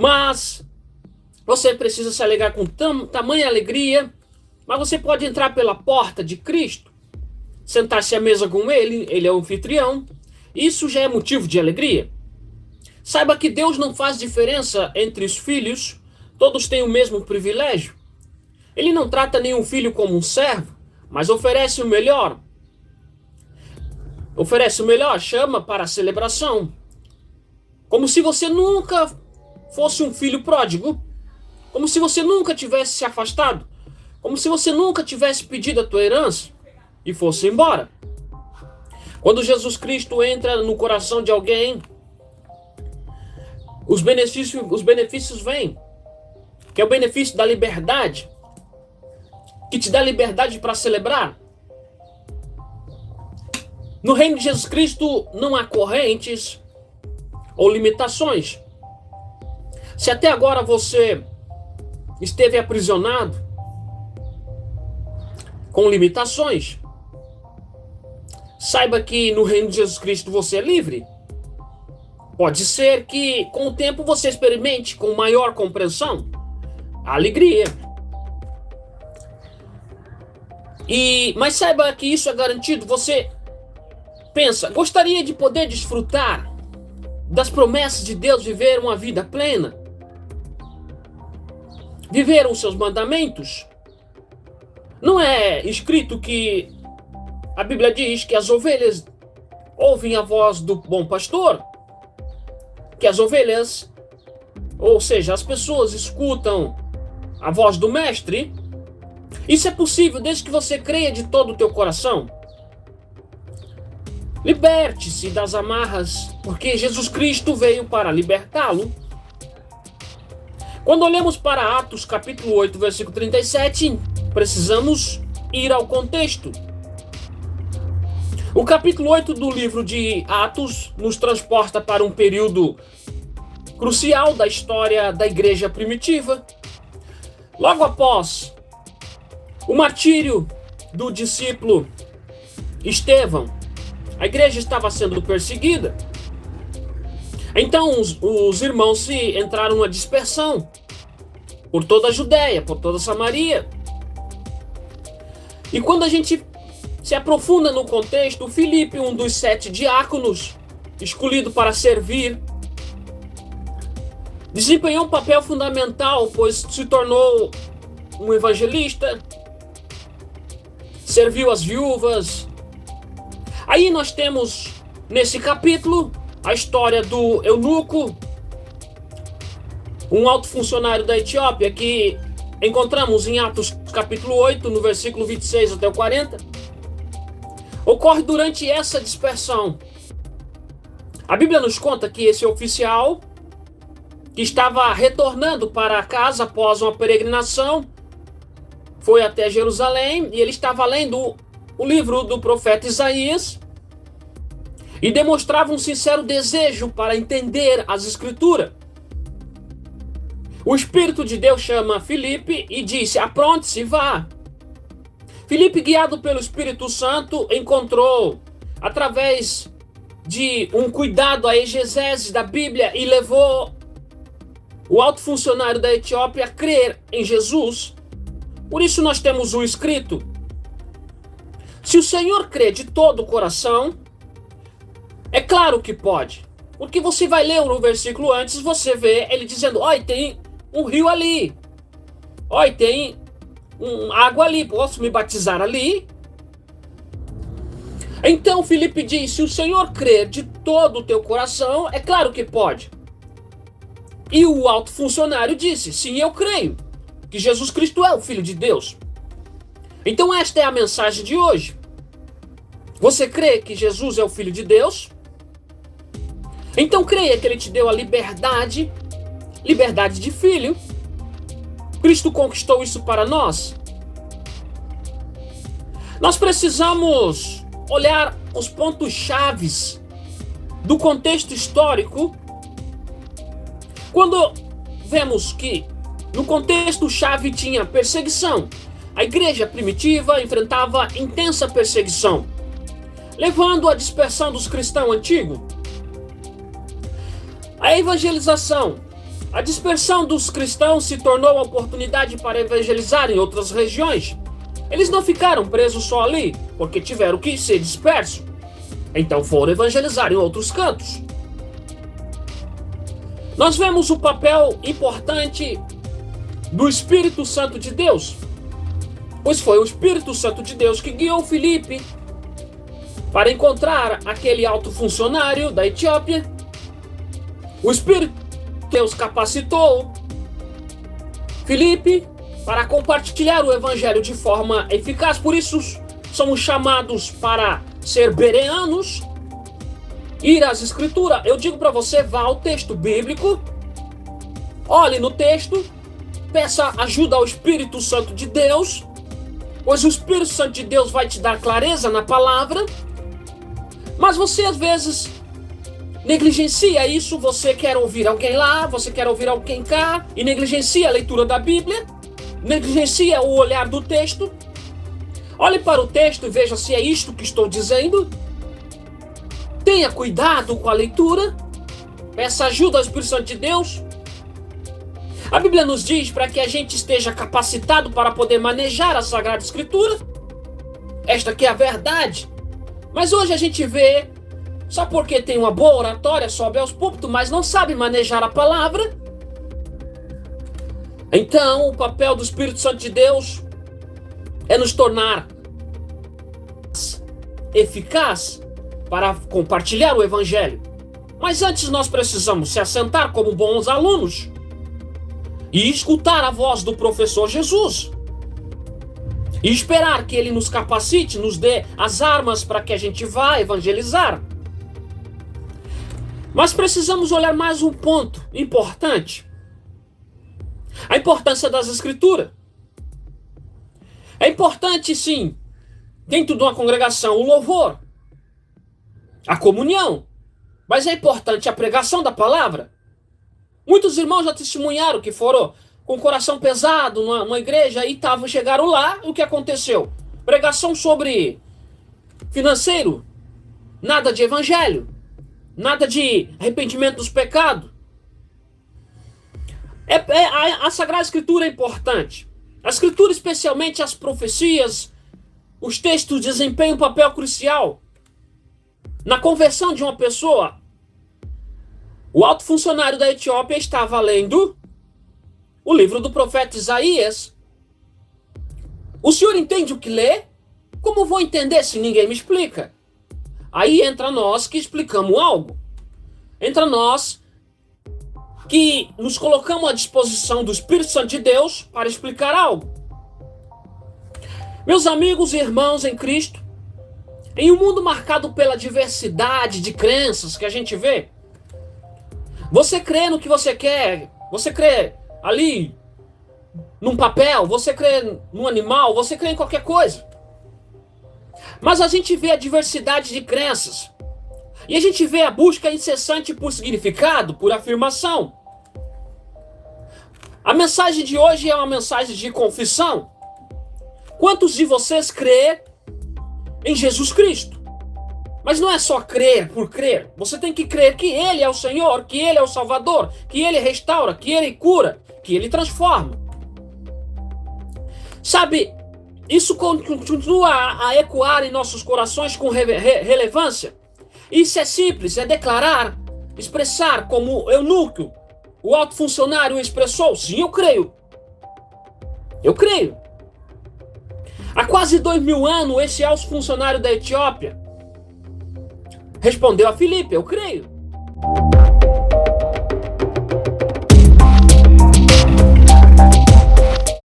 Mas você precisa se alegrar com tamanha alegria, mas você pode entrar pela porta de Cristo, sentar-se à mesa com ele é o anfitrião, isso já é motivo de alegria. Saiba que Deus não faz diferença entre os filhos, todos têm o mesmo privilégio. Ele não trata nenhum filho como um servo, mas oferece o melhor. Chama para a celebração. Como se você nunca fosse um filho pródigo, como se você nunca tivesse se afastado, como se você nunca tivesse pedido a tua herança e fosse embora. Quando Jesus Cristo entra no coração de alguém, os benefícios vêm, que é o benefício da liberdade, que te dá liberdade para celebrar. No reino de Jesus Cristo não há correntes ou limitações. Se até agora você esteve aprisionado com limitações, saiba que no reino de Jesus Cristo você é livre. Pode ser que com o tempo você experimente com maior compreensão a alegria. Mas saiba que isso é garantido. Você pensa, gostaria de poder desfrutar das promessas de Deus, viver uma vida plena, viver os seus mandamentos. Não é escrito que a Bíblia diz que as ovelhas ouvem a voz do bom pastor? Que as ovelhas, ou seja, as pessoas escutam a voz do mestre? Isso é possível desde que você creia de todo o teu coração. Liberte-se das amarras, porque Jesus Cristo veio para libertá-lo. Quando olhamos para Atos capítulo 8, versículo 37, precisamos ir ao contexto. O capítulo 8 do livro de Atos nos transporta para um período crucial da história da igreja primitiva. Logo após o martírio do discípulo Estevão, a igreja estava sendo perseguida. Então os irmãos entraram numa dispersão por toda a Judéia, por toda a Samaria. E quando a gente se aprofunda no contexto, Filipe, um dos 7 diáconos escolhido para servir, desempenhou um papel fundamental, pois se tornou um evangelista, serviu as viúvas. Aí nós temos, nesse capítulo, a história do eunuco, um alto funcionário da Etiópia, que encontramos em Atos capítulo 8, no versículo 26 até o 40. Ocorre durante essa dispersão. A Bíblia nos conta que esse oficial, que estava retornando para casa após uma peregrinação, foi até Jerusalém e ele estava lendo o livro do profeta Isaías e demonstrava um sincero desejo para entender as Escrituras. O Espírito de Deus chama Filipe e disse: apronte-se, vá. Filipe, guiado pelo Espírito Santo, encontrou, através de um cuidado à exegese da Bíblia, e levou o alto funcionário da Etiópia a crer em Jesus. Por isso nós temos o escrito: se o Senhor crê de todo o coração, é claro que pode. Porque você vai ler no versículo antes, você vê ele dizendo: olha, tem um rio ali. Olha, tem água ali, posso me batizar ali? Então Filipe diz: se o Senhor crer de todo o teu coração, é claro que pode. E o alto funcionário disse: sim, eu creio que Jesus Cristo é o Filho de Deus. Então esta é a mensagem de hoje. Você crê que Jesus é o Filho de Deus? Então creia que Ele te deu a liberdade de filho. Cristo conquistou isso para nós. Nós precisamos olhar os pontos chaves do contexto histórico. Quando vemos que no contexto chave tinha perseguição, a igreja primitiva enfrentava intensa perseguição, levando à dispersão dos cristãos antigos. A evangelização A dispersão dos cristãos se tornou uma oportunidade para evangelizar em outras regiões. Eles não ficaram presos só ali, porque tiveram que ser dispersos. Então foram evangelizar em outros cantos. Nós vemos o papel importante do Espírito Santo de Deus, pois foi o Espírito Santo de Deus que guiou Filipe para encontrar aquele alto funcionário da Etiópia. O Espírito de Deus capacitou Filipe para compartilhar o Evangelho de forma eficaz. Por isso somos chamados para ser bereanos, ir às Escrituras. Eu digo para você, vá ao texto bíblico, olhe no texto, peça ajuda ao Espírito Santo de Deus, pois o Espírito Santo de Deus vai te dar clareza na palavra. Mas você às vezes negligencia isso, você quer ouvir alguém lá, você quer ouvir alguém cá, e negligencia a leitura da Bíblia, negligencia o olhar do texto. Olhe para o texto e veja se é isto que estou dizendo. Tenha cuidado com a leitura, peça ajuda ao Espírito Santo de Deus. A Bíblia nos diz para que a gente esteja capacitado para poder manejar a Sagrada Escritura. Esta que é a verdade. Mas hoje a gente vê, só porque tem uma boa oratória, sobe aos púlpitos, mas não sabe manejar a palavra. Então, o papel do Espírito Santo de Deus é nos tornar eficaz para compartilhar o Evangelho. Mas antes nós precisamos se assentar como bons alunos e escutar a voz do professor Jesus. E esperar que ele nos capacite, nos dê as armas para que a gente vá evangelizar. Mas precisamos olhar mais um ponto importante. A importância das Escrituras. É importante, sim, dentro de uma congregação, o louvor, a comunhão. Mas é importante a pregação da palavra. Muitos irmãos já testemunharam que foram com o coração pesado numa igreja e chegaram lá, e o que aconteceu? Pregação sobre financeiro, nada de evangelho, nada de arrependimento dos pecados. A Sagrada Escritura é importante. A Escritura, especialmente as profecias, os textos desempenham um papel crucial na conversão de uma pessoa. O alto funcionário da Etiópia estava lendo o livro do profeta Isaías. O senhor entende o que lê? Como vou entender se ninguém me explica? Aí entra nós que explicamos algo. Entra nós que nos colocamos à disposição do Espírito Santo de Deus para explicar algo. Meus amigos e irmãos em Cristo, em um mundo marcado pela diversidade de crenças que a gente vê, você crê no que você quer, você crê ali num papel, você crê num animal, você crê em qualquer coisa. Mas a gente vê a diversidade de crenças. E a gente vê a busca incessante por significado, por afirmação. A mensagem de hoje é uma mensagem de confissão. Quantos de vocês crê em Jesus Cristo? Mas não é só crer por crer. Você tem que crer que Ele é o Senhor, que Ele é o Salvador, que Ele restaura, que Ele cura, que Ele transforma. Sabe, isso continua a ecoar em nossos corações com relevância. Isso é simples, é declarar, expressar como Eunuco, o alto funcionário, expressou. Sim, eu creio. Eu creio. Há quase 2000 anos, esse alto funcionário da Etiópia respondeu a Filipe, eu creio.